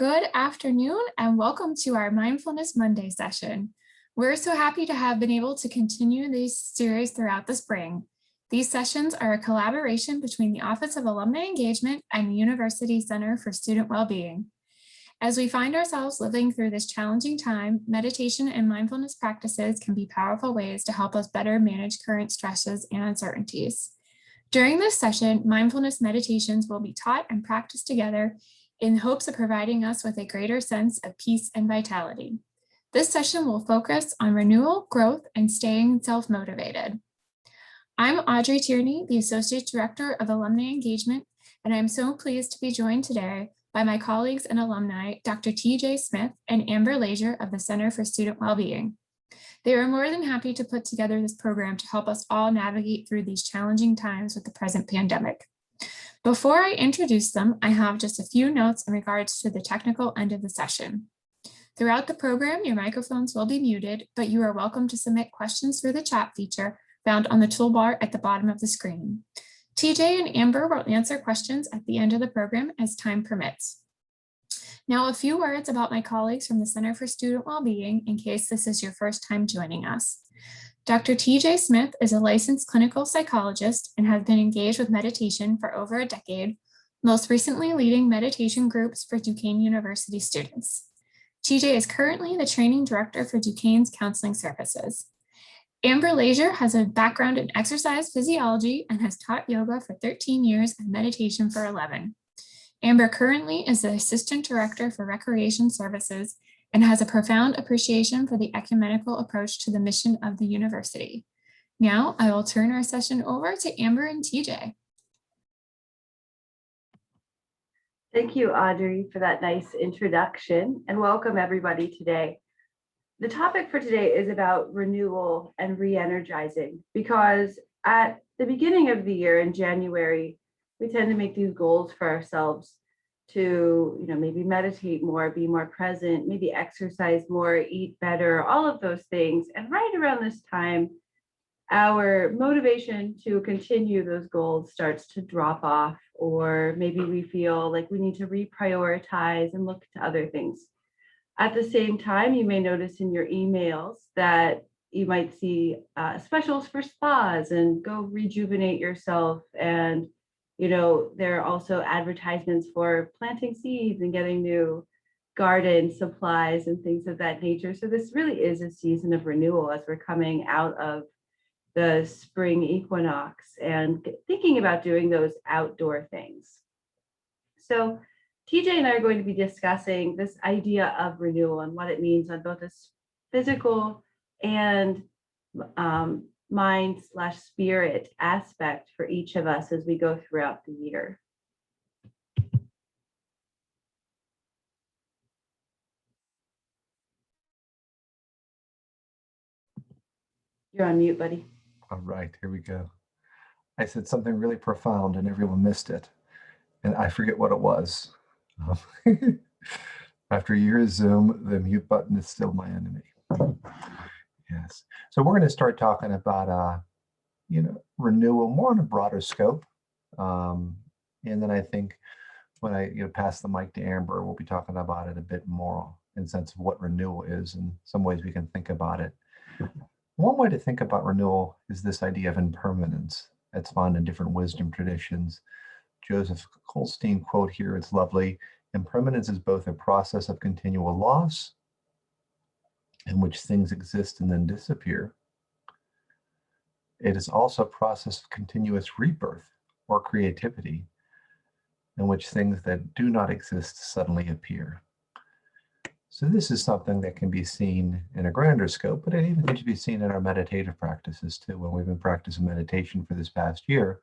Good afternoon and welcome to our Mindfulness Monday session. We're so happy to have been able to continue this series throughout the spring. These sessions are a collaboration between the Office of Alumni Engagement and the University Center for Student Wellbeing. As we find ourselves living through this challenging time, meditation and mindfulness practices can be powerful ways to help us better manage current stresses and uncertainties. During this session, mindfulness meditations will be taught and practiced together in hopes of providing us with a greater sense of peace and vitality. This session will focus on renewal, growth, and staying self-motivated. I'm Audrey Tierney, the Associate Director of Alumni Engagement, and I'm so pleased to be joined today by my colleagues and alumni, Dr. TJ Smith and Amber Leisure of the Center for Student Wellbeing. They are more than happy to put together this program to help us all navigate through these challenging times with the present pandemic. Before I introduce them, I have just a few notes in regards to the technical end of the session. Throughout the program, your microphones will be muted, but you are welcome to submit questions through the chat feature found on the toolbar at the bottom of the screen. TJ and Amber will answer questions at the end of the program as time permits. Now, a few words about my colleagues from the Center for Student Wellbeing in case this is your first time joining us. Dr. TJ Smith is a licensed clinical psychologist and has been engaged with meditation for over a decade, most recently leading meditation groups for Duquesne University students. TJ is currently the training director for Duquesne's counseling services. Amber Leisure has a background in exercise physiology and has taught yoga for 13 years and meditation for 11. Amber currently is the assistant director for recreation services and has a profound appreciation for the ecumenical approach to the mission of the university. Now I will turn our session over to Amber and TJ. Thank you, Audrey, for that nice introduction, and welcome everybody today. The topic for today is about renewal and re-energizing, because at the beginning of the year in January, we tend to make these goals for ourselves to, maybe meditate more, be more present, maybe exercise more, eat better, all of those things. And right around this time, our motivation to continue those goals starts to drop off, or maybe we feel like we need to reprioritize and look to other things. At the same time, you may notice in your emails that you might see specials for spas and go rejuvenate yourself. And there are also advertisements for planting seeds and getting new garden supplies and things of that nature. So this really is a season of renewal as we're coming out of the spring equinox and thinking about doing those outdoor things. So TJ and I are going to be discussing this idea of renewal and what it means on both a physical and mind/spirit aspect for each of us as we go throughout the year. You're on mute, buddy. All right, here we go. I said something really profound and everyone missed it. And I forget what it was. After a year of Zoom, the mute button is still my enemy. Yes. So we're going to start talking about, renewal more on a broader scope. And then I think when I pass the mic to Amber, we'll be talking about it a bit more in the sense of what renewal is and some ways we can think about it. One way to think about renewal is this idea of impermanence that's found in different wisdom traditions. Joseph Goldstein quote here, it's lovely. Impermanence is both a process of continual loss in which things exist and then disappear. It is also a process of continuous rebirth or creativity in which things that do not exist suddenly appear. So this is something that can be seen in a grander scope, but it even can be seen in our meditative practices too. When we've been practicing meditation for this past year,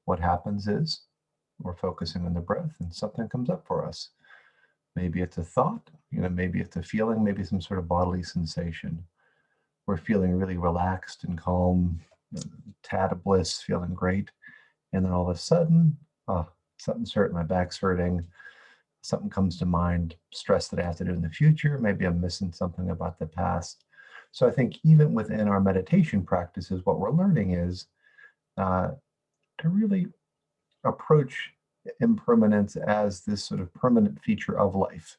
what happens is we're focusing on the breath and something comes up for us. Maybe it's a thought, maybe it's a feeling, maybe some sort of bodily sensation. We're feeling really relaxed and calm, tad of bliss, feeling great. And then all of a sudden, something's hurting, my back's hurting, something comes to mind, stress that I have to do in the future, maybe I'm missing something about the past. So I think even within our meditation practices, what we're learning is to really approach impermanence as this sort of permanent feature of life.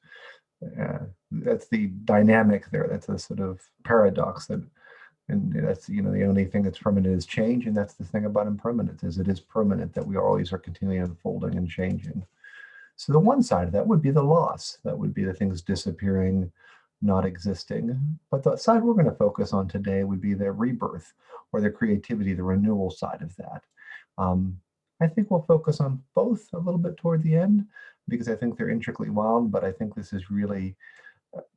That's the dynamic there. That's a sort of paradox that, and that's, the only thing that's permanent is change. And that's the thing about impermanence, is it is permanent, that we always are continually unfolding and changing. So the one side of that would be the loss. That would be the things disappearing, not existing. But the side we're going to focus on today would be the rebirth, or the creativity, the renewal side of that. I think we'll focus on both a little bit toward the end, because I think they're intricately wound, but I think this is really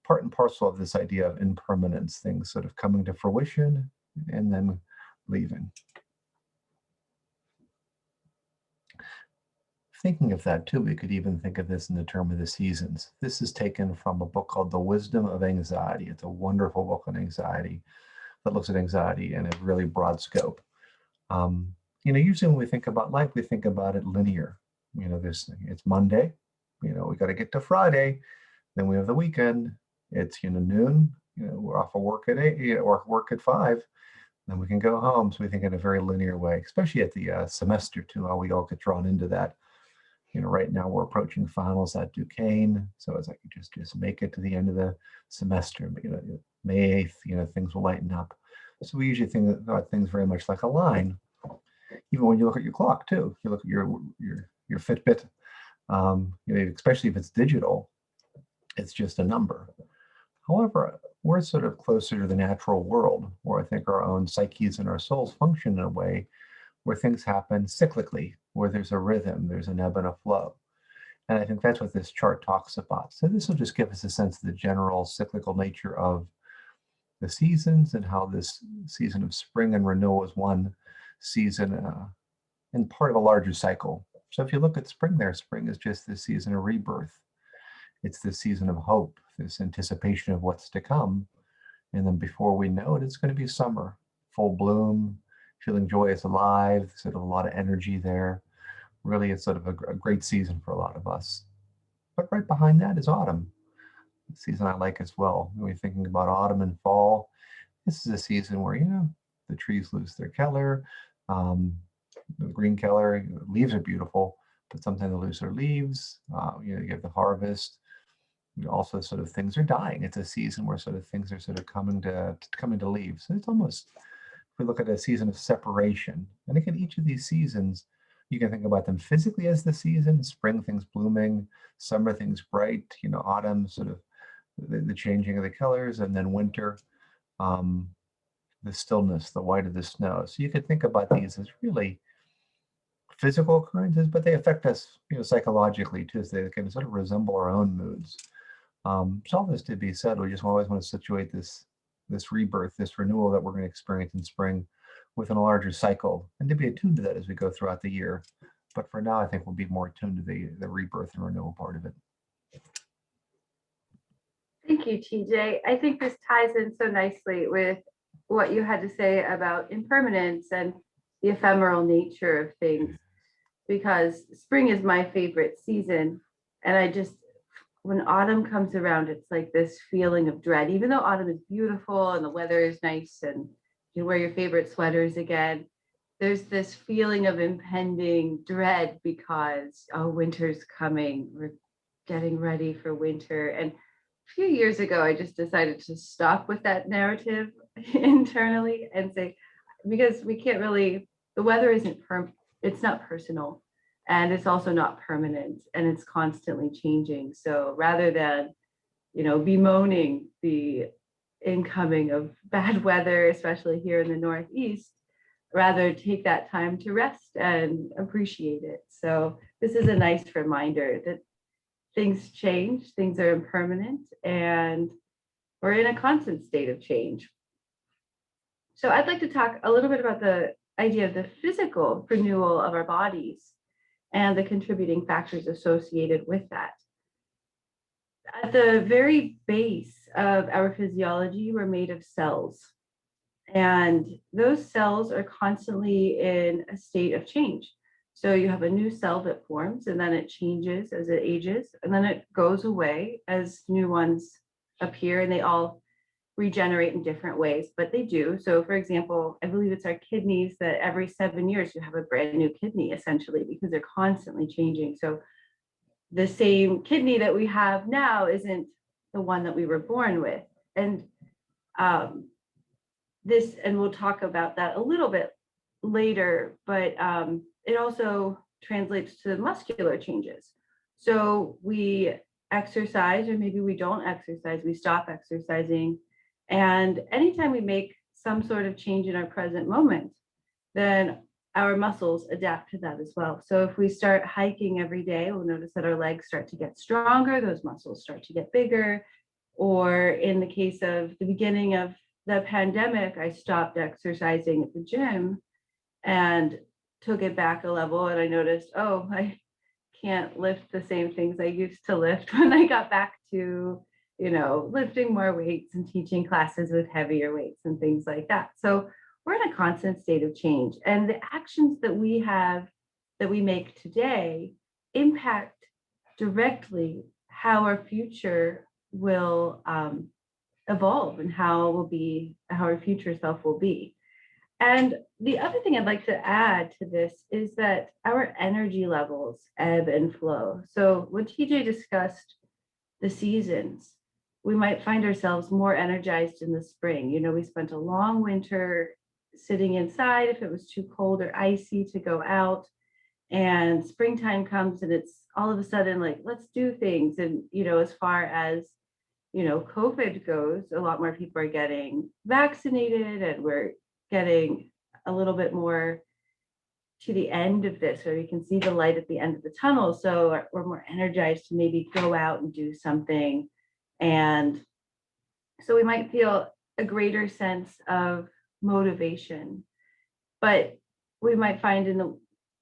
part and parcel of this idea of impermanence, things sort of coming to fruition and then leaving. Thinking of that too, we could even think of this in the term of the seasons. This is taken from a book called The Wisdom of Anxiety. It's a wonderful book on anxiety that looks at anxiety in a really broad scope. Usually when we think about life, we think about it linear. It's Monday, we got to get to Friday, then we have the weekend. It's noon, we're off of work at 8 or work at 5, then we can go home. So we think in a very linear way, especially at the semester too, how we all get drawn into that. Right now we're approaching finals at Duquesne, so it's like you just make it to the end of the semester. May 8th, things will lighten up. So we usually think about things very much like a line. Even when you look at your clock too, you look at your Fitbit, especially if it's digital, it's just a number. However, we're sort of closer to the natural world, where I think our own psyches and our souls function in a way where things happen cyclically, where there's a rhythm, there's an ebb and a flow. And I think that's what this chart talks about. So this will just give us a sense of the general cyclical nature of the seasons, and how this season of spring and renewal is one season and part of a larger cycle. So if you look at spring there, spring is just this season of rebirth. It's this season of hope, this anticipation of what's to come. And then before we know it, it's going to be summer, full bloom, feeling joyous, alive, sort of a lot of energy there. Really, it's sort of a great season for a lot of us. But right behind that is autumn, a season I like as well. When we're thinking about autumn and fall, this is a season where, the trees lose their color, the green color, leaves are beautiful, but sometimes they lose their leaves. You have the harvest. Also, sort of things are dying. It's a season where sort of things are sort of coming to leave. So it's almost, if we look at a season of separation, and again, each of these seasons, you can think about them physically as the season: spring, things blooming; summer, things bright; autumn, sort of the changing of the colors; and then winter, the stillness, the white of the snow. So you could think about these as really physical occurrences, but they affect us, psychologically too. So they can sort of resemble our own moods. So all this to be said, we just always want to situate this rebirth, this renewal that we're going to experience in spring within a larger cycle, and to be attuned to that as we go throughout the year. But for now, I think we'll be more attuned to the rebirth and renewal part of it. Thank you, TJ. I think this ties in so nicely with what you had to say about impermanence and the ephemeral nature of things, because spring is my favorite season. And when autumn comes around, it's like this feeling of dread. Even though autumn is beautiful and the weather is nice and you wear your favorite sweaters again, there's this feeling of impending dread because, oh, winter's coming. We're getting ready for winter. And a few years ago, I just decided to stop with that narrative internally and say, because we can't really, the weather isn't it's not personal, and it's also not permanent, and it's constantly changing. So rather than, bemoaning the incoming of bad weather, especially here in the Northeast, rather take that time to rest and appreciate it. So this is a nice reminder that things change, things are impermanent, and we're in a constant state of change. So I'd like to talk a little bit about the idea of the physical renewal of our bodies and the contributing factors associated with that. At the very base of our physiology, we're made of cells. And those cells are constantly in a state of change. So you have a new cell that forms, and then it changes as it ages, and then it goes away as new ones appear, and they all regenerate in different ways, but they do. So for example, I believe it's our kidneys that every 7 years you have a brand new kidney essentially, because they're constantly changing. So the same kidney that we have now isn't the one that we were born with. And and we'll talk about that a little bit later, but it also translates to muscular changes. So we exercise, or maybe we don't exercise, we stop exercising. And anytime we make some sort of change in our present moment, then our muscles adapt to that as well. So if we start hiking every day, we'll notice that our legs start to get stronger, those muscles start to get bigger. Or in the case of the beginning of the pandemic, I stopped exercising at the gym and took it back a level. And I noticed, oh, I can't lift the same things I used to lift when I got back to, lifting more weights and teaching classes with heavier weights and things like that. So we're in a constant state of change. And the actions that we make today impact directly how our future will evolve and how our future self will be. And the other thing I'd like to add to this is that our energy levels ebb and flow. So when TJ discussed the seasons, we might find ourselves more energized in the spring. We spent a long winter sitting inside if it was too cold or icy to go out. And springtime comes and it's all of a sudden like, let's do things. And, as far as COVID goes, a lot more people are getting vaccinated, and we're getting a little bit more to the end of this, where we can see the light at the end of the tunnel. So we're more energized to maybe go out and do something. And so we might feel a greater sense of motivation. But we might find in the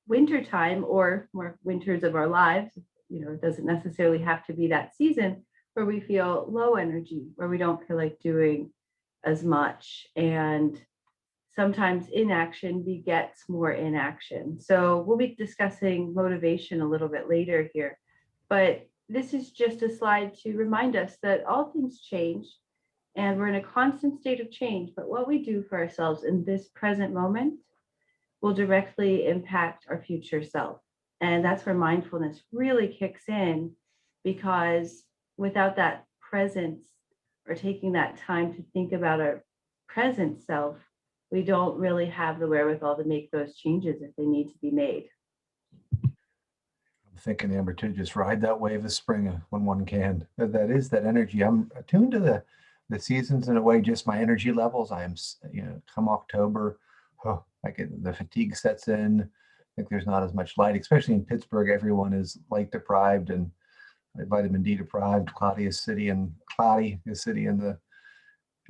wintertime, or more winters of our lives, it doesn't necessarily have to be that season, where we feel low energy, where we don't feel like doing as much. And sometimes inaction begets more inaction. So we'll be discussing motivation a little bit later here. But this is just a slide to remind us that all things change, and we're in a constant state of change. But what we do for ourselves in this present moment will directly impact our future self. And that's where mindfulness really kicks in, because without that presence, or taking that time to think about our present self, we don't really have the wherewithal to make those changes if they need to be made. I'm thinking, Amber, to just ride that wave of spring when one can. That is that energy. I'm attuned to the seasons in a way, just my energy levels. I am, come October, I get the fatigue sets in. I think there's not as much light, especially in Pittsburgh. Everyone is light deprived and vitamin D deprived. Cloudiest city in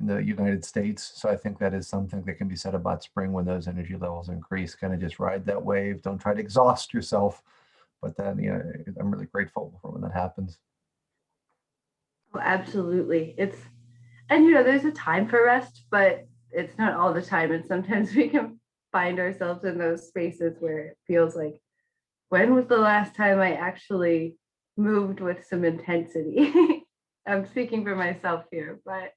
the United States. So I think that is something that can be said about spring when those energy levels increase. Kind of just ride that wave. Don't try to exhaust yourself. But then, I'm really grateful for when that happens. Oh, absolutely. There's a time for rest, but it's not all the time. And sometimes we can find ourselves in those spaces where it feels like, when was the last time I actually moved with some intensity? I'm speaking for myself here, but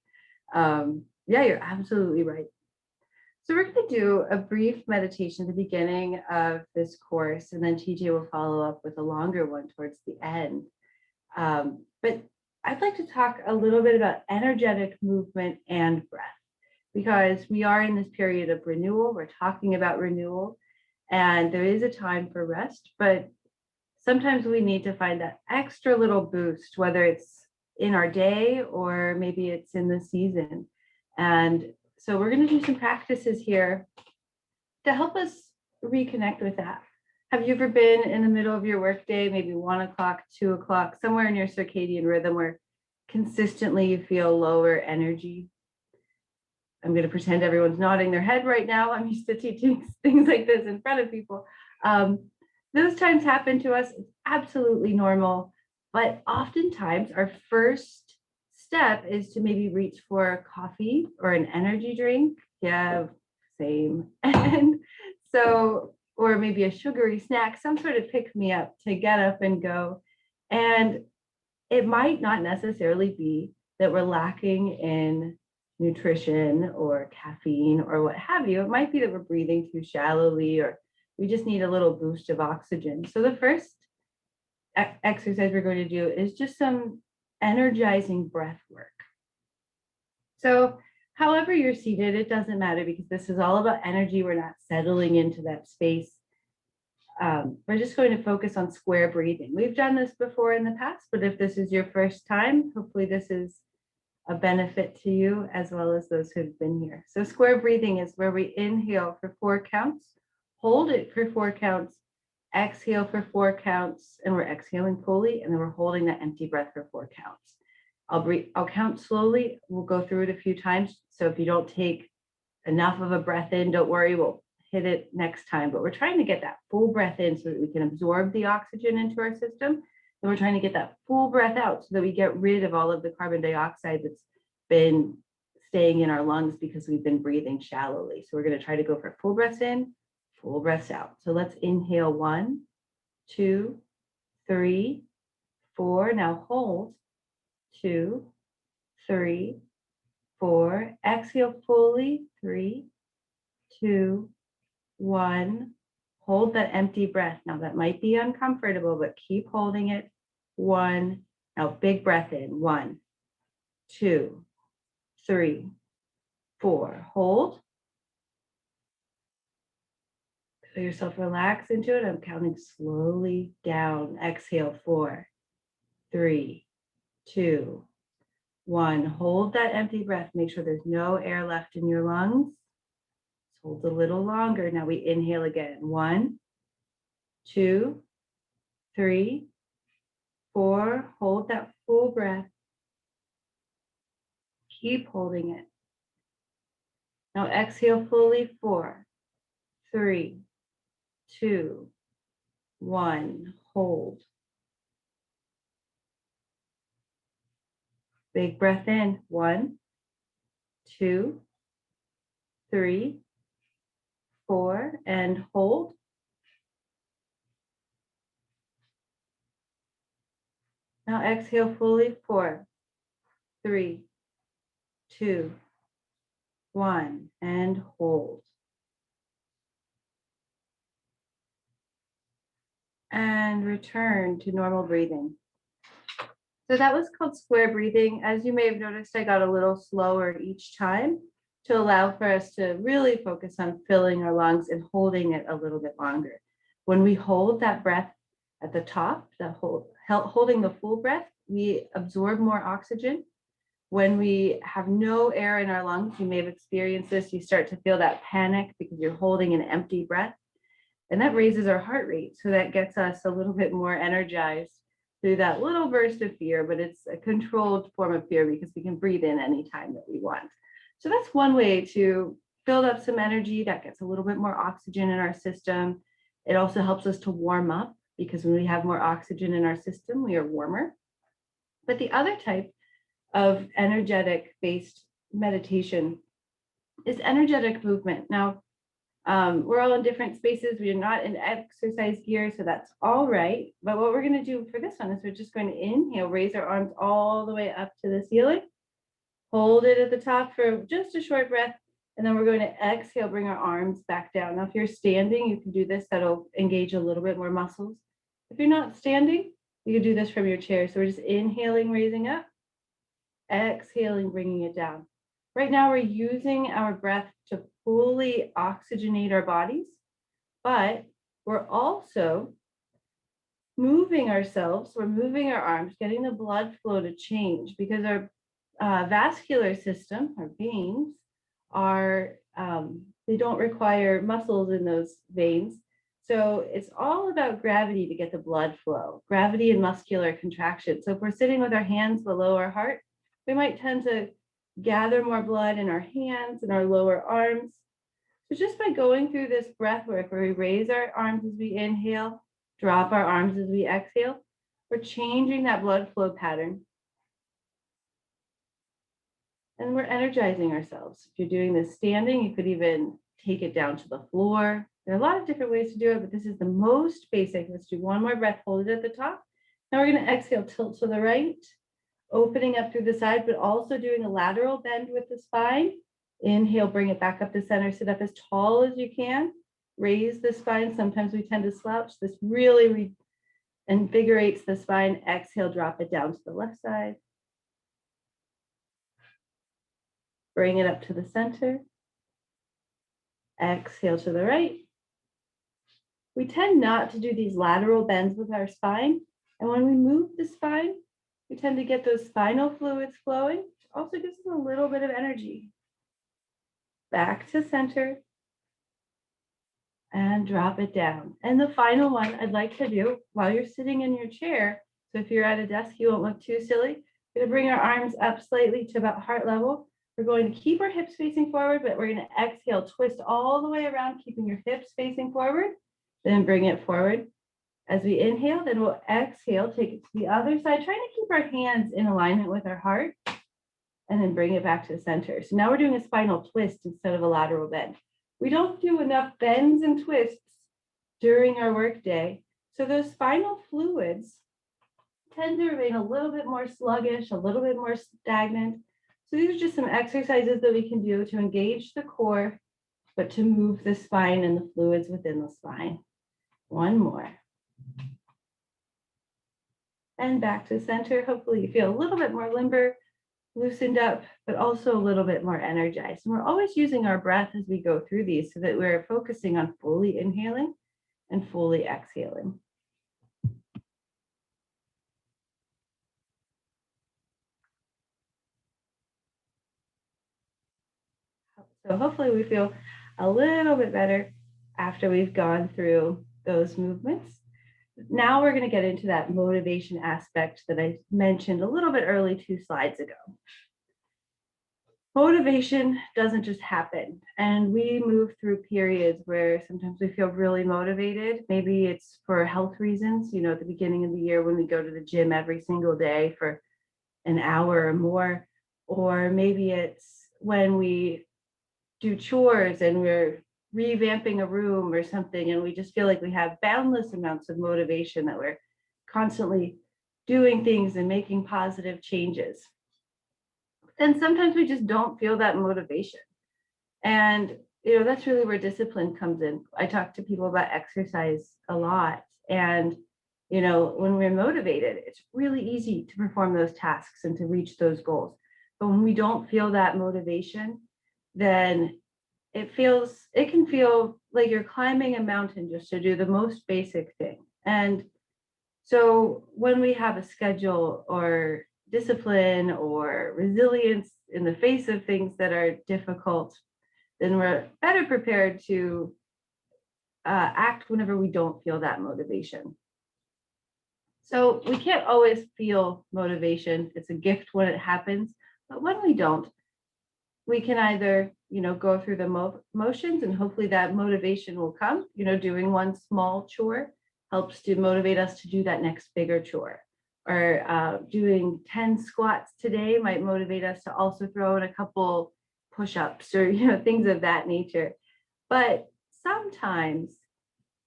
yeah, you're absolutely right. So we're going to do a brief meditation at the beginning of this course, and then TJ will follow up with a longer one towards the end. But I'd like to talk a little bit about energetic movement and breath, because we are in this period of renewal. We're talking about renewal, and there is a time for rest, but sometimes we need to find that extra little boost, whether it's in our day or maybe it's in the season. And so we're going to do some practices here to help us reconnect with that. Have you ever been in the middle of your workday, maybe 1 o'clock, 2 o'clock, somewhere in your circadian rhythm where consistently you feel lower energy? I'm going to pretend everyone's nodding their head right now. I'm used to teaching things like this in front of people. Those times happen to us. It's absolutely normal. But oftentimes our first step is to maybe reach for coffee or an energy drink. Yeah, same. And so, or maybe a sugary snack, some sort of pick me up to get up and go. And it might not necessarily be that we're lacking in nutrition or caffeine or what have you. It might be that we're breathing too shallowly, or we just need a little boost of oxygen. So the first exercise we're going to do is just some energizing breath work. So however you're seated, it doesn't matter, because this is all about energy. We're not settling into that space. We're just going to focus on square breathing. We've done this before in the past, but if this is your first time, hopefully this is a benefit to you as well as those who've been here. So square breathing is where we inhale for 4 counts, hold it for 4 counts, exhale for 4 counts, and we're exhaling fully, and then we're holding that empty breath for 4 counts. I'll count slowly. We'll go through it a few times. So if you don't take enough of a breath in, don't worry, we'll hit it next time. But we're trying to get that full breath in so that we can absorb the oxygen into our system. And we're trying to get that full breath out so that we get rid of all of the carbon dioxide that's been staying in our lungs because we've been breathing shallowly. So we're going to try to go for full breaths in, full breaths out. So let's inhale 1, 2, 3, 4. Now hold 2, 3, 4. Exhale fully 3, 2, 1. Hold that empty breath. Now that might be uncomfortable, but keep holding it. 1. Now big breath in. 1, 2, 3, 4. Hold. Feel yourself relax into it. I'm counting slowly down. Exhale 4, 3, 2, 1. Hold that empty breath. Make sure there's no air left in your lungs. Hold a little longer. Now we inhale again. 1, 2, 3, 4. Hold that full breath. Keep holding it. Now exhale fully. 4, 3, 2, 1. Hold. Big breath in. 1, 2, 3, 4, and hold. Now exhale fully. 4, 3, 2, 1, and hold. And return to normal breathing. So that was called square breathing. As you may have noticed, I got a little slower each time to allow for us to really focus on filling our lungs and holding it a little bit longer. When we hold that breath at the top, holding the full breath, we absorb more oxygen. When we have no air in our lungs, you may have experienced this, you start to feel that panic because you're holding an empty breath. And that raises our heart rate. So that gets us a little bit more energized through that little burst of fear, but it's a controlled form of fear because we can breathe in anytime that we want. So that's one way to build up some energy that gets a little bit more oxygen in our system. It also helps us to warm up because when we have more oxygen in our system, we are warmer. But the other type of energetic based meditation is energetic movement. Now, we're all in different spaces. We are not in exercise gear, so that's all right. But what we're going to do for this one is we're just going to inhale, raise our arms all the way up to the ceiling. Hold it at the top for just a short breath. And then we're going to exhale, bring our arms back down. Now, if you're standing, you can do this. That'll engage a little bit more muscles. If you're not standing, you can do this from your chair. So we're just inhaling, raising up, exhaling, bringing it down. Right now, we're using our breath to fully oxygenate our bodies, but we're also moving ourselves. We're moving our arms, getting the blood flow to change because our vascular system, our veins, they don't require muscles in those veins. So it's all about gravity to get the blood flow, gravity and muscular contraction. So if we're sitting with our hands below our heart, we might tend to gather more blood in our hands and our lower arms. So just by going through this breath work where we raise our arms as we inhale, drop our arms as we exhale, we're changing that blood flow pattern. And we're energizing ourselves. If you're doing this standing, you could even take it down to the floor. There are a lot of different ways to do it, but this is the most basic. Let's do one more breath, hold it at the top. Now we're going to exhale, tilt to the right, opening up through the side, but also doing a lateral bend with the spine. Inhale, bring it back up to center, sit up as tall as you can. Raise the spine. Sometimes we tend to slouch. This really invigorates the spine. Exhale, drop it down to the left side. Bring it up to the center. Exhale to the right. We tend not to do these lateral bends with our spine. And when we move the spine, we tend to get those spinal fluids flowing, which also gives us a little bit of energy. Back to center. And drop it down. And the final one I'd like to do while you're sitting in your chair, so if you're at a desk, you won't look too silly. We're going to bring our arms up slightly to about heart level. We're going to keep our hips facing forward, but we're going to exhale, twist all the way around, keeping your hips facing forward. Then bring it forward. As we inhale, then we'll exhale, take it to the other side, trying to keep our hands in alignment with our heart, and then bring it back to the center. So now we're doing a spinal twist instead of a lateral bend. We don't do enough bends and twists during our workday. So those spinal fluids tend to remain a little bit more sluggish, a little bit more stagnant. So these are just some exercises that we can do to engage the core, but to move the spine and the fluids within the spine. One more. And back to center. Hopefully you feel a little bit more limber, loosened up, but also a little bit more energized. And we're always using our breath as we go through these so that we're focusing on fully inhaling and fully exhaling. So hopefully we feel a little bit better after we've gone through those movements. Now we're going to get into that motivation aspect that I mentioned a little bit early 2 slides ago. Motivation doesn't just happen, and we move through periods where sometimes we feel really motivated. Maybe it's for health reasons, you know, at the beginning of the year when we go to the gym every single day for an hour or more, or maybe it's when we do chores and we're revamping a room or something, and we just feel like we have boundless amounts of motivation that we're constantly doing things and making positive changes. And sometimes we just don't feel that motivation. And, you know, that's really where discipline comes in. I talk to people about exercise a lot. And, you know, when we're motivated, it's really easy to perform those tasks and to reach those goals. But when we don't feel that motivation, then it can feel like you're climbing a mountain just to do the most basic thing. And so when we have a schedule or discipline or resilience in the face of things that are difficult, then we're better prepared to act whenever we don't feel that motivation. So we can't always feel motivation. It's a gift when it happens, but when we don't, we can either, you know, go through the motions and hopefully that motivation will come. You know, doing one small chore helps to motivate us to do that next bigger chore. Or doing 10 squats today might motivate us to also throw in a couple push-ups or, you know, things of that nature. But sometimes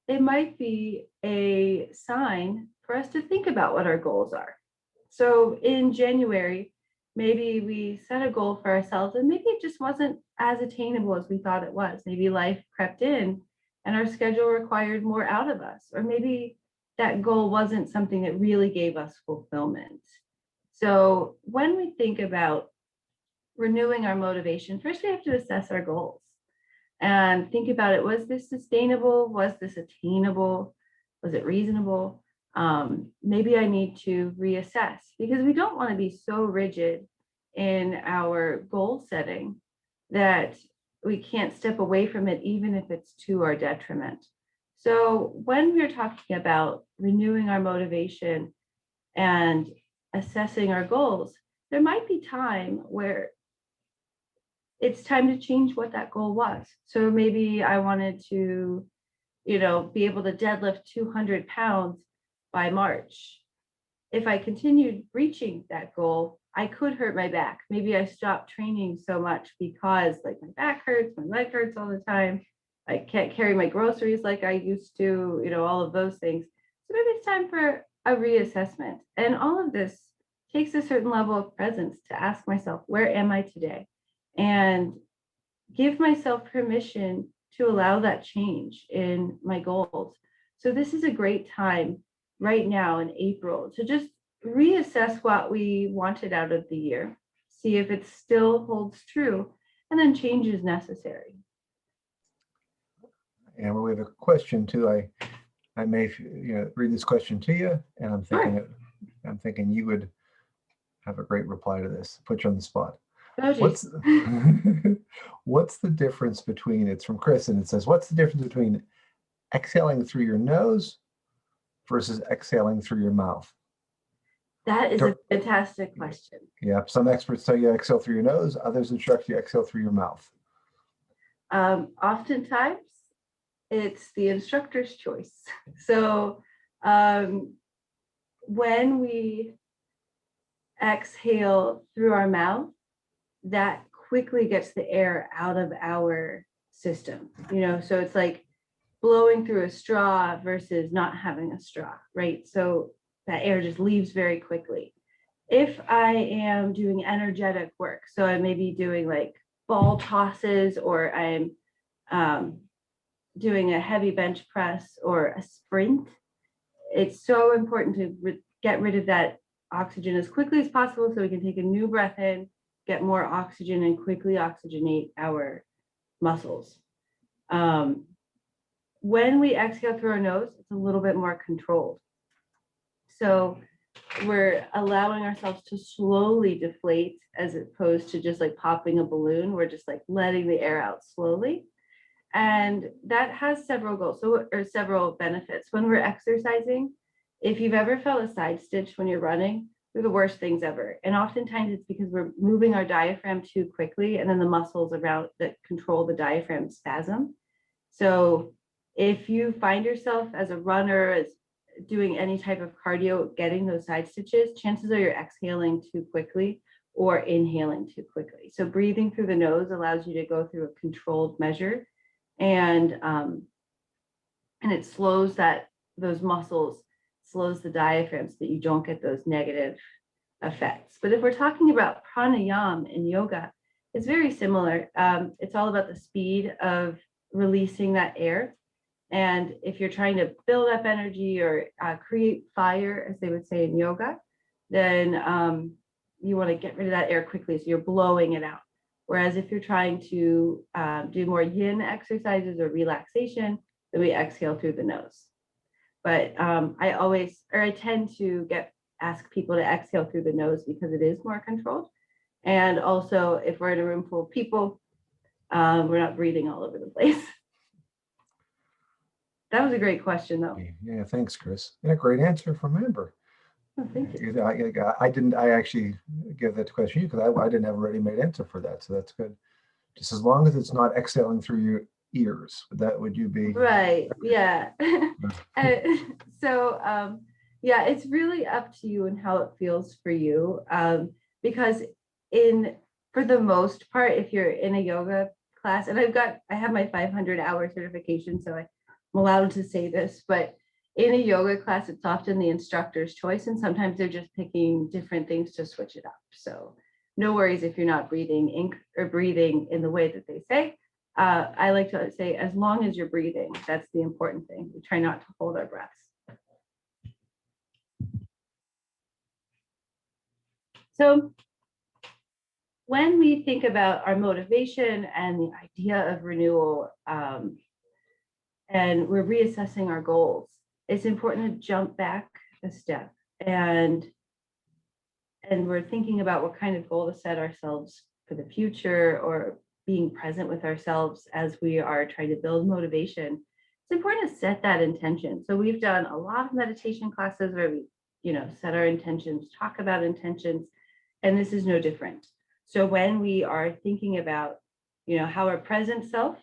it might be a sign for us to think about what our goals are. So in January, maybe we set a goal for ourselves and maybe it just wasn't as attainable as we thought it was. Maybe life crept in and our schedule required more out of us, or maybe that goal wasn't something that really gave us fulfillment. So when we think about renewing our motivation, first we have to assess our goals and think about it. Was this sustainable? Was this attainable? Was it reasonable? Maybe I need to reassess, because we don't want to be so rigid in our goal setting that we can't step away from it, even if it's to our detriment. So when we're talking about renewing our motivation and assessing our goals, there might be time where it's time to change what that goal was. So maybe I wanted to, you know, be able to deadlift 200 pounds by March. If I continued reaching that goal, I could hurt my back. Maybe I stopped training so much because like my back hurts, my leg hurts all the time. I can't carry my groceries like I used to, you know, all of those things. So maybe it's time for a reassessment. And all of this takes a certain level of presence to ask myself, where am I today? And give myself permission to allow that change in my goals. So this is a great time right now in April to just reassess what we wanted out of the year, see if it still holds true, and then change is necessary. And we have a question too. I may read this question to you, and I'm thinking you would have a great reply to this. Put you on the spot. Oh, What's what's the difference between, it's from Chris, and it says, what's the difference between exhaling through your nose versus exhaling through your mouth? That is a fantastic question. Yeah, some experts tell you exhale through your nose, others instruct you exhale through your mouth. Oftentimes it's the instructor's choice. So when we exhale through our mouth, that quickly gets the air out of our system, so it's like blowing through a straw versus not having a straw, right? So that air just leaves very quickly. If I am doing energetic work, so I may be doing like ball tosses, or I'm doing a heavy bench press or a sprint, it's so important to get rid of that oxygen as quickly as possible so we can take a new breath in, get more oxygen, and quickly oxygenate our muscles. When we exhale through our nose, it's a little bit more controlled. So we're allowing ourselves to slowly deflate as opposed to just like popping a balloon. We're just like letting the air out slowly. And that has several goals, or several benefits. When we're exercising, if you've ever felt a side stitch when you're running, they're the worst things ever. And oftentimes it's because we're moving our diaphragm too quickly, and then the muscles around that control the diaphragm spasm. So if you find yourself as a runner, as doing any type of cardio, getting those side stitches, chances are you're exhaling too quickly or inhaling too quickly. So breathing through the nose allows you to go through a controlled measure, and it slows those muscles, slows the diaphragm so that you don't get those negative effects. But if we're talking about pranayama in yoga, it's very similar. It's all about the speed of releasing that air. And if you're trying to build up energy or create fire, as they would say in yoga, then you want to get rid of that air quickly, so you're blowing it out. Whereas if you're trying to do more yin exercises or relaxation, then we exhale through the nose. But I tend to ask people to exhale through the nose because it is more controlled. And also, if we're in a room full of people, we're not breathing all over the place. That was a great question, though. Yeah, thanks, Chris. And a great answer from Amber. Oh, thank you. I actually give that question to you because I didn't have a ready-made answer for that. So that's good. Just as long as it's not exhaling through your ears, would you be? Right, yeah. So, yeah, it's really up to you and how it feels for you. Because for the most part, if you're in a yoga class, and I have my 500-hour certification, so I'm allowed to say this, but in a yoga class, it's often the instructor's choice, and sometimes they're just picking different things to switch it up. So no worries if you're not breathing in the way that they say. I like to say, as long as you're breathing, that's the important thing. We try not to hold our breaths. So when we think about our motivation and the idea of renewal, and we're reassessing our goals, it's important to jump back a step, and we're thinking about what kind of goal to set ourselves for the future, or being present with ourselves as we are trying to build motivation. It's important to set that intention. So we've done a lot of meditation classes where we, set our intentions, talk about intentions, and this is no different. So when we are thinking about, how our present self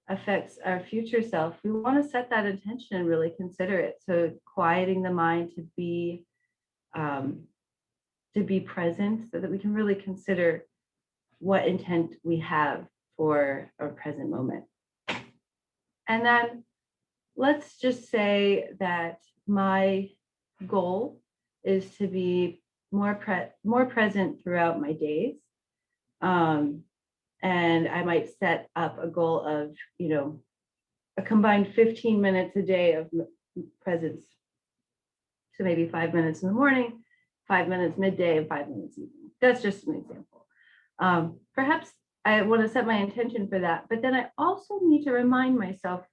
affects our future self, we want to set that intention and really consider it. So quieting the mind to be present, so that we can really consider what intent we have for our present moment. And then let's just say that my goal is to be more present throughout my days. And I might set up a goal of, a combined 15 minutes a day of presence. So maybe 5 minutes in the morning, 5 minutes midday, and 5 minutes evening. That's just an example. Perhaps I want to set my intention for that, but then I also need to remind myself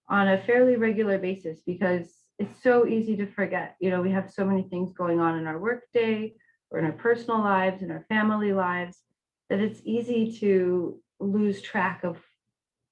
on a fairly regular basis, because it's so easy to forget. We have so many things going on in our workday or in our personal lives, in our family lives, that it's easy to lose track of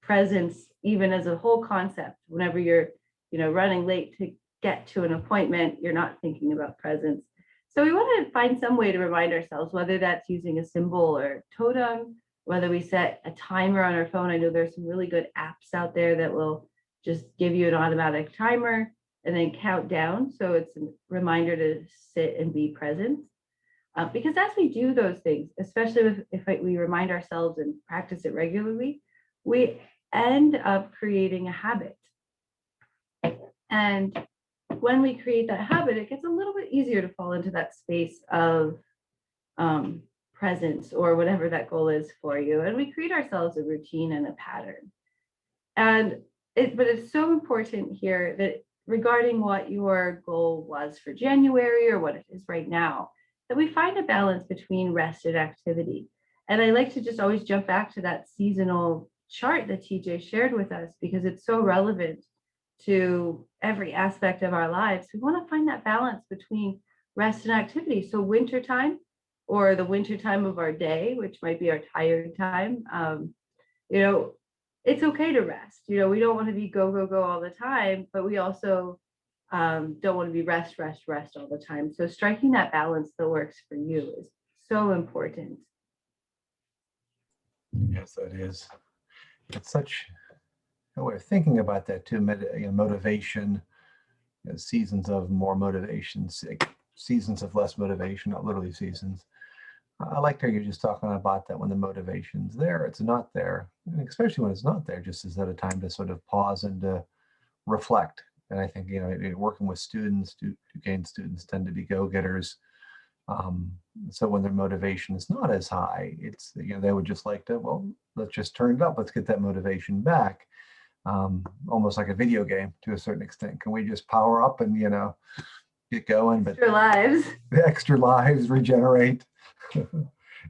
presence, even as a whole concept. Whenever you're, running late to get to an appointment, you're not thinking about presence. So we want to find some way to remind ourselves, whether that's using a symbol or totem, whether we set a timer on our phone. I know there's some really good apps out there that will just give you an automatic timer and then count down. So it's a reminder to sit and be present. Because as we do those things, especially if we remind ourselves and practice it regularly, we end up creating a habit. And when we create that habit, it gets a little bit easier to fall into that space of presence, or whatever that goal is for you. And we create ourselves a routine and a pattern. But it's so important here that regarding what your goal was for January or what it is right now, that we find a balance between rest and activity. And I like to just always jump back to that seasonal chart that TJ shared with us, because it's so relevant to every aspect of our lives. We want to find that balance between rest and activity. So wintertime, or the winter time of our day, which might be our tired time, it's okay to rest. We don't want to be go, go, go all the time, but we also don't want to be rest all the time. So striking that balance that works for you is so important. Yes, that is. It's such a way of thinking about that too. Motivation, seasons of more motivation, seasons of less motivation, not literally seasons. I liked how you're just talking about that when the motivation's there, it's not there. And especially when it's not there, just is that a time to sort of pause and to reflect. And I think, working with students, Duquesne students tend to be go-getters. So when their motivation is not as high, it's, they would just like to, well, let's just turn it up. Let's get that motivation back. Almost like a video game to a certain extent. Can we just power up and, get going? But extra lives. The extra lives regenerate.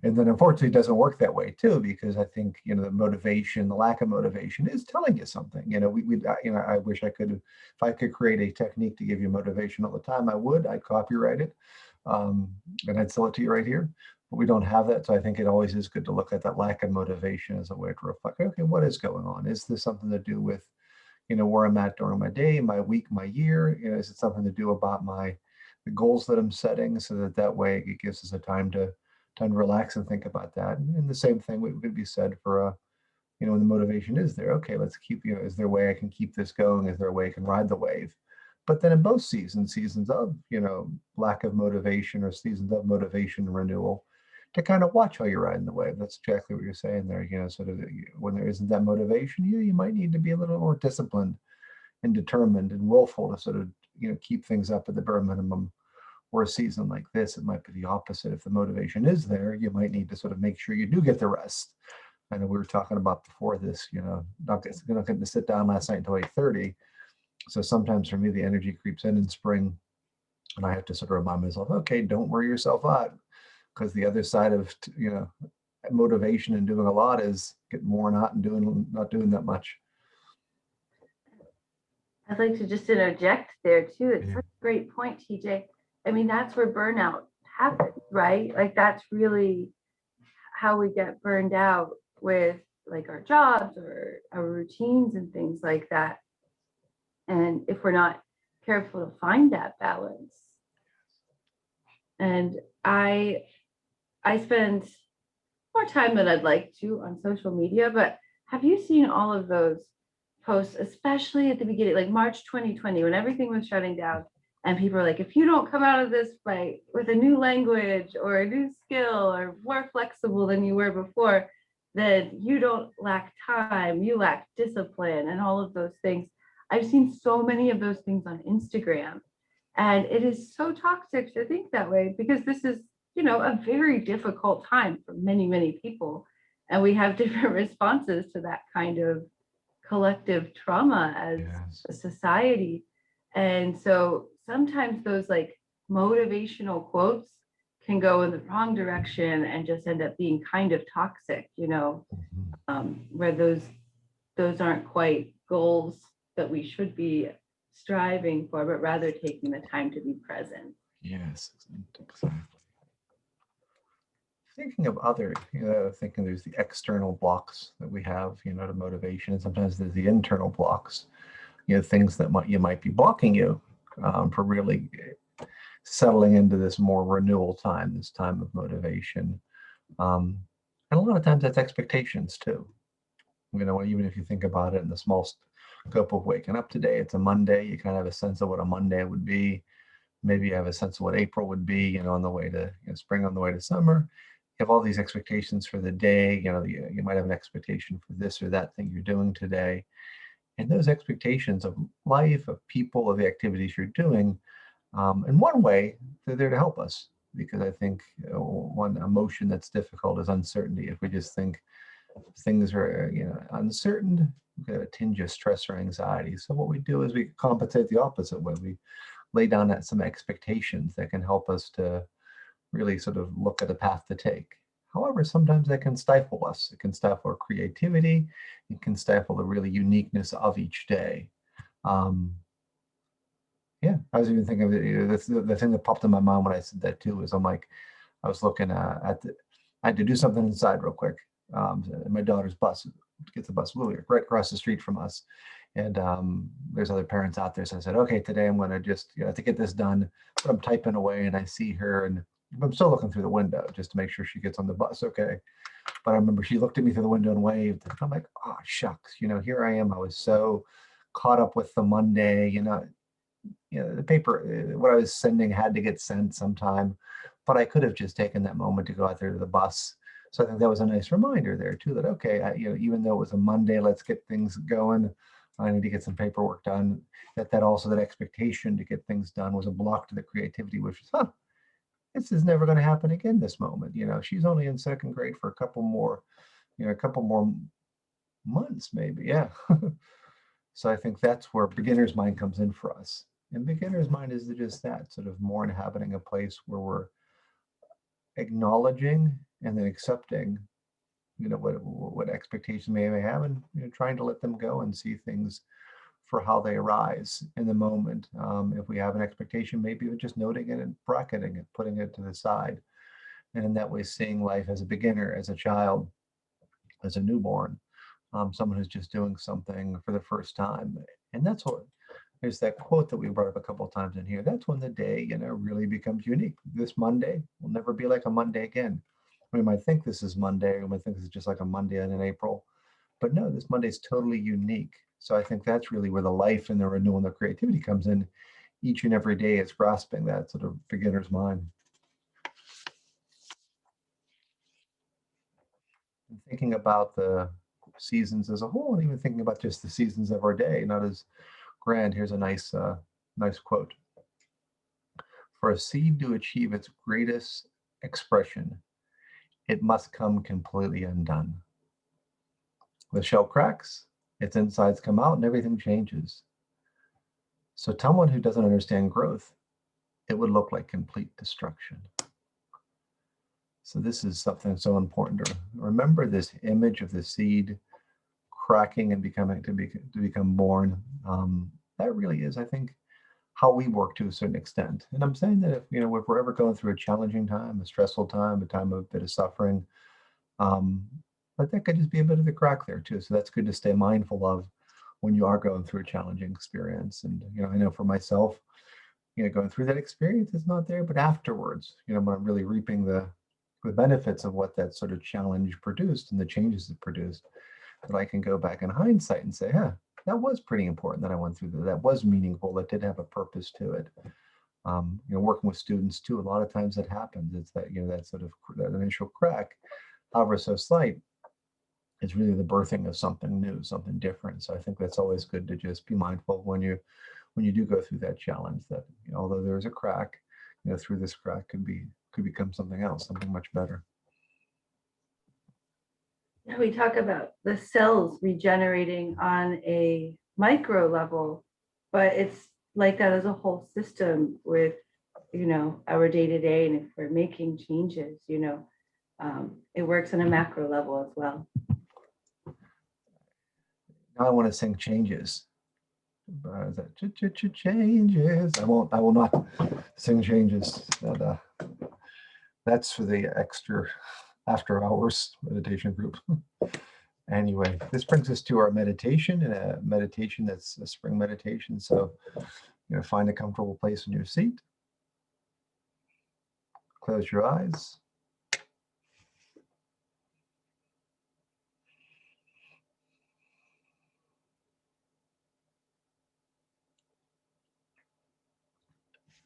And then unfortunately it doesn't work that way too, because I think, the motivation, the lack of motivation is telling you something. I wish I could, if I could create a technique to give you motivation all the time, I'd copyright it. And I'd sell it to you right here, but we don't have that. So I think it always is good to look at that lack of motivation as a way to reflect, okay, what is going on? Is this something to do with, where I'm at during my day, my week, my year? Is it something to do about the goals that I'm setting, so that way it gives us a time to relax and think about that. And the same thing would be said for, when the motivation is there, okay, let's keep, is there a way I can keep this going? Is there a way I can ride the wave? But then in both seasons of, lack of motivation or seasons of motivation and renewal, to kind of watch how you're riding the wave. That's exactly what you're saying there. Sort of when there isn't that motivation, you might need to be a little more disciplined and determined and willful to sort of, keep things up at the bare minimum. Or a season like this, it might be the opposite. If the motivation is there, you might need to sort of make sure you do get the rest. I know we were talking about before this, not getting to sit down last night until 8:30. So sometimes for me, the energy creeps in spring, and I have to sort of remind myself, okay, don't wear yourself out, because the other side of, motivation and doing a lot is getting worn out and not doing that much. I'd like to just interject there too. It's Yeah. such a great point, TJ. I mean, that's where burnout happens, right? Like that's really how we get burned out with like our jobs or our routines and things like that. And if we're not careful to find that balance. And I spend more time than I'd like to on social media, but have you seen all of those posts, especially at the beginning, like March 2020, when everything was shutting down? And people are like, if you don't come out of this with a new language or a new skill or more flexible than you were before, then you don't lack time, you lack discipline and all of those things. I've seen so many of those things on Instagram. And it is so toxic to think that way, because this is, a very difficult time for many, many people. And we have different responses to that kind of collective trauma as Yes. a society. And so sometimes those like motivational quotes can go in the wrong direction and just end up being kind of toxic, Mhm. where those aren't quite goals that we should be striving for, but rather taking the time to be present. Yes, exactly. Thinking of other, thinking there's the external blocks that we have, to motivation, and sometimes there's the internal blocks, things that might be blocking you for really settling into this more renewal time, this time of motivation. Um, and a lot of times that's expectations too. Even if you think about it in the small scope of waking up today, it's a Monday, you kind of have a sense of what a Monday would be. Maybe you have a sense of what April would be, on the way to spring, on the way to summer. You have all these expectations for the day. You might have an expectation for this or that thing you're doing today. And those expectations of life, of people, of the activities you're doing, in one way, they're there to help us. Because I think one emotion that's difficult is uncertainty. If we just think things are uncertain, we get a tinge of stress or anxiety. So what we do is we compensate the opposite way. We lay down some expectations that can help us to really sort of look at a path to take. However, sometimes that can stifle us. It can stifle our creativity. It can stifle the really uniqueness of each day. Um, yeah, I was even thinking of it. The thing that popped in my mind when I said that too was I was looking I had to do something inside real quick. My daughter's bus gets a bus literally right across the street from us. And there's other parents out there. So I said, okay, today I'm going to just, to get this done. But I'm typing away and I see her and I'm still looking through the window just to make sure she gets on the bus. Okay. But I remember she looked at me through the window and waved. And I'm like, oh, shucks. Here I am. I was so caught up with the Monday, the paper, what I was sending had to get sent sometime, but I could have just taken that moment to go out there to the bus. So I think that was a nice reminder there too, that, okay, even though it was a Monday, let's get things going. I need to get some paperwork done. That also, that expectation to get things done was a block to the creativity, which is, this is never going to happen again, this moment. She's only in second grade for a couple more months, maybe. Yeah. So I think that's where beginner's mind comes in for us. And beginner's mind is just that, sort of more inhabiting a place where we're acknowledging and then accepting, what expectations may have, and trying to let them go and see things for how they arise in the moment. If we have an expectation, maybe we're just noting it and bracketing it, putting it to the side. And in that way, seeing life as a beginner, as a child, as a newborn, someone who's just doing something for the first time. And that's what, there's that quote that we brought up a couple of times in here. That's when the day, really becomes unique. This Monday will never be like a Monday again. We might think this is Monday, we might think this is just like a Monday in April, but no, this Monday is totally unique. So I think that's really where the life and the renewal and the creativity comes in. Each and every day is grasping that sort of beginner's mind. And thinking about the seasons as a whole, and even thinking about just the seasons of our day, not as grand. Here's a nice quote. For a seed to achieve its greatest expression, it must come completely undone. The shell cracks, its insides come out, and everything changes. So tell one who doesn't understand growth, it would look like complete destruction. So this is something so important to remember, this image of the seed cracking and become born. That really is, I think, how we work to a certain extent. And I'm saying that if we're ever going through a challenging time, a stressful time, a time of a bit of suffering, but that could just be a bit of a crack there too. So that's good to stay mindful of when you are going through a challenging experience. And I know for myself, going through that experience is not there, but afterwards, when I'm really reaping the benefits of what that sort of challenge produced and the changes it produced, that I can go back in hindsight and say, that was pretty important that I went through that. That was meaningful. That did have a purpose to it. Working with students too, a lot of times that happens. It's that, that sort of that initial crack, however so slight, is really the birthing of something new, something different. So I think that's always good to just be mindful when when you do go through that challenge, that although there is a crack, through this crack could become something else, something much better. We talk about the cells regenerating on a micro level, but it's like that as a whole system with, our day-to-day, and if we're making changes, it works on a macro level as well. Now I want to sing Changes. Changes. I will not sing Changes. That's for the extra after hours meditation group. Anyway, this brings us to our meditation, and a meditation that's a spring meditation. So, find a comfortable place in your seat. Close your eyes.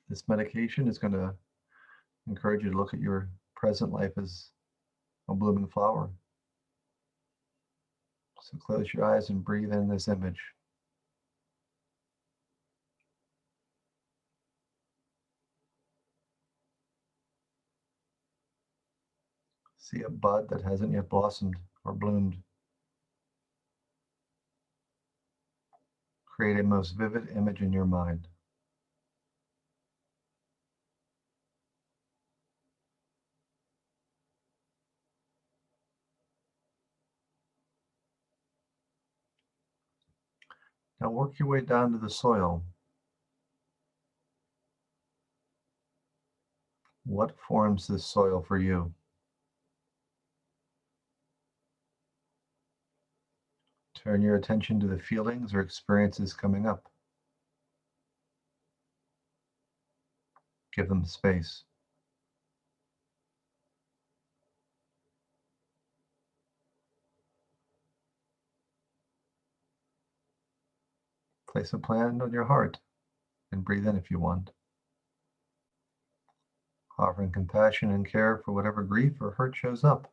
This medication is going to encourage you to look at your present life as a blooming flower. So close your eyes and breathe in this image. See a bud that hasn't yet blossomed or bloomed. Create a most vivid image in your mind. Now work your way down to the soil. What forms this soil for you? Turn your attention to the feelings or experiences coming up. Give them space. Place a plan on your heart and breathe in if you want. Offering compassion and care for whatever grief or hurt shows up.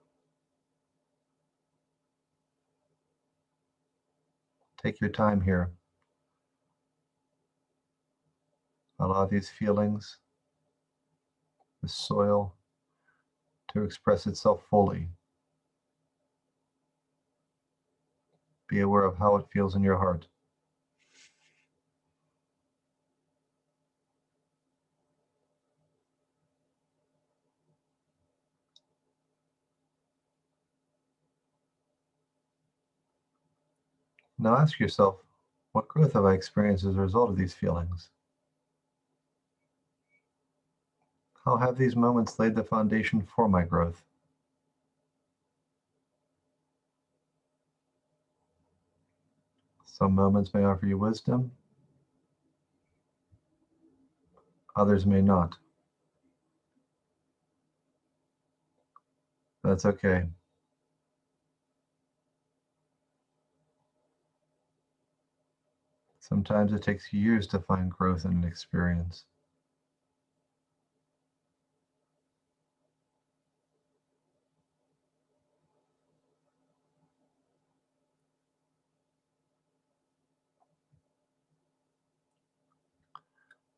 Take your time here. Allow these feelings, the soil, to express itself fully. Be aware of how it feels in your heart. Now ask yourself, what growth have I experienced as a result of these feelings? How have these moments laid the foundation for my growth? Some moments may offer you wisdom, others may not. That's okay. Sometimes it takes years to find growth in an experience.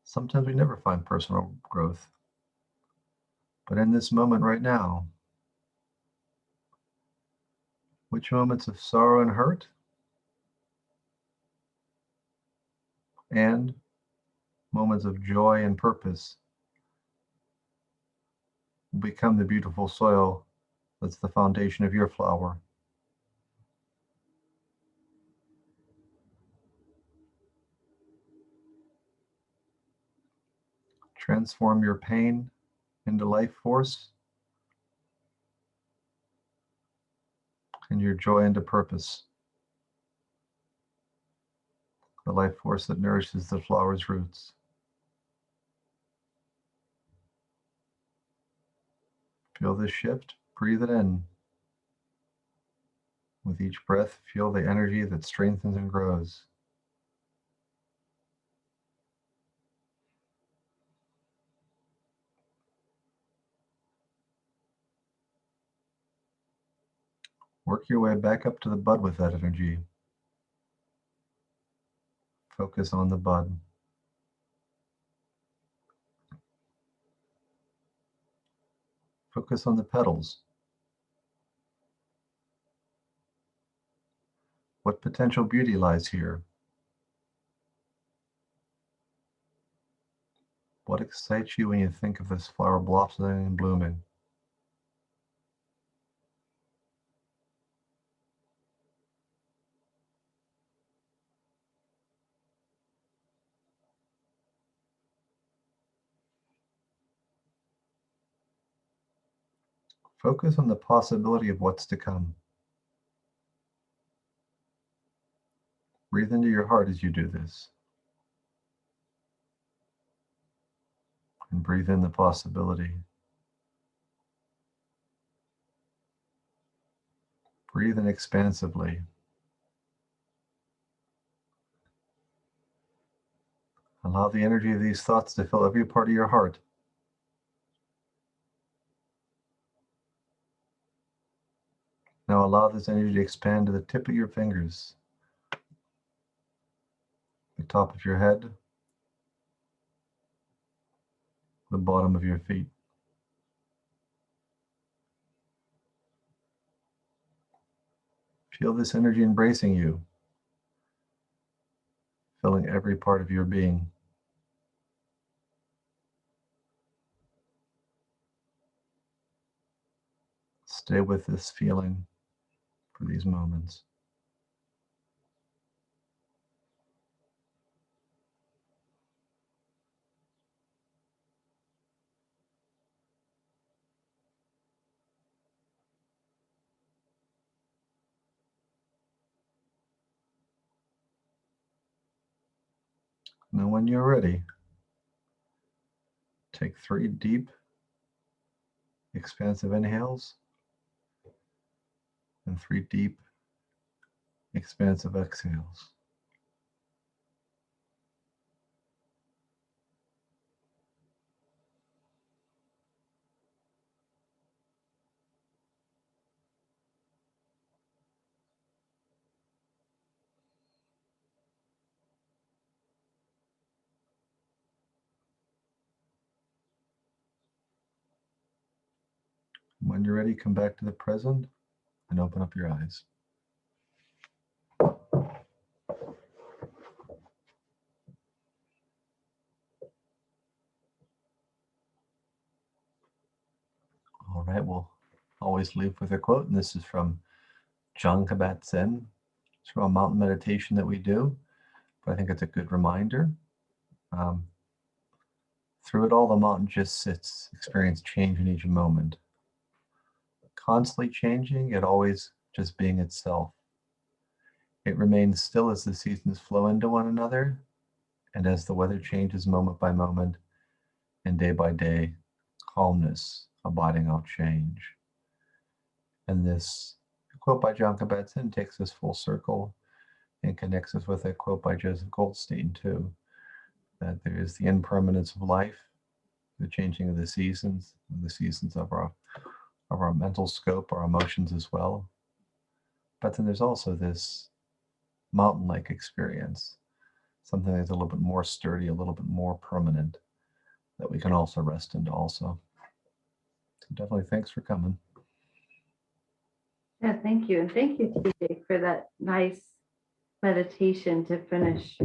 Sometimes we never find personal growth. But in this moment right now, which moments of sorrow and hurt and moments of joy and purpose will become the beautiful soil that's the foundation of your flower. Transform your pain into life force and your joy into purpose. The life force that nourishes the flower's roots. Feel this shift, breathe it in. With each breath, feel the energy that strengthens and grows. Work your way back up to the bud with that energy. Focus on the bud. Focus on the petals. What potential beauty lies here? What excites you when you think of this flower blossoming and blooming? Focus on the possibility of what's to come. Breathe into your heart as you do this. And breathe in the possibility. Breathe in expansively. Allow the energy of these thoughts to fill every part of your heart. Now allow this energy to expand to the tip of your fingers, the top of your head, the bottom of your feet. Feel this energy embracing you, filling every part of your being. Stay with this feeling for these moments. Now, when you're ready, take 3 deep, expansive inhales and 3 deep, expansive exhales. When you're ready, come back to the present and open up your eyes. All right, we'll always leave with a quote, and this is from John Kabat-Zinn. It's from a mountain meditation that we do, but I think it's a good reminder. Through it all, the mountain just sits, experience change in each moment. Constantly changing, yet always just being itself. It remains still as the seasons flow into one another, and as the weather changes moment by moment, and day by day, calmness abiding out change. And this quote by John Kabat-Zinn takes us full circle and connects us with a quote by Joseph Goldstein too, that there is the impermanence of life, the changing of the seasons of our mental scope, our emotions as well. But then there's also this mountain-like experience, something that's a little bit more sturdy, a little bit more permanent, that we can also rest into also. So definitely thanks for coming. Yeah, thank you. And thank you, TJ, for that nice meditation to finish.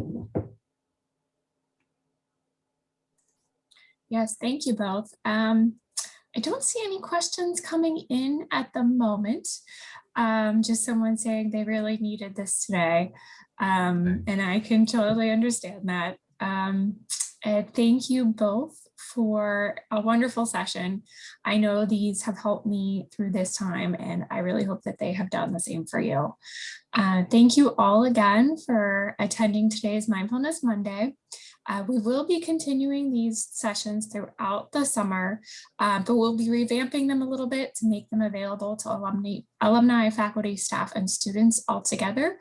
Yes, thank you both. I don't see any questions coming in at the moment. Just someone saying they really needed this today. And I can totally understand that. And thank you both for a wonderful session. I know these have helped me through this time, and I really hope that they have done the same for you. Thank you all again for attending today's Mindfulness Monday. We will be continuing these sessions throughout the summer, but we'll be revamping them a little bit to make them available to alumni, faculty, staff, and students all together,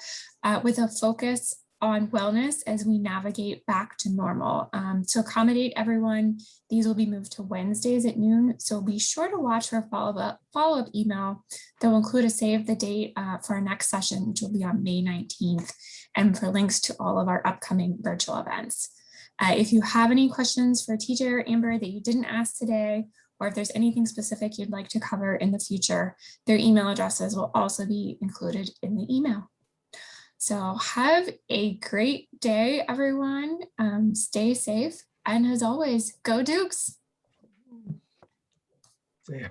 with a focus on wellness as we navigate back to normal. To accommodate everyone, these will be moved to Wednesdays at noon, so be sure to watch for a follow-up email that will include a save the date for our next session, which will be on May 19th, and for links to all of our upcoming virtual events. If you have any questions for TJ or Amber that you didn't ask today, or if there's anything specific you'd like to cover in the future, their email addresses will also be included in the email. So have a great day, everyone. Stay safe. And as always, go Dukes. See ya.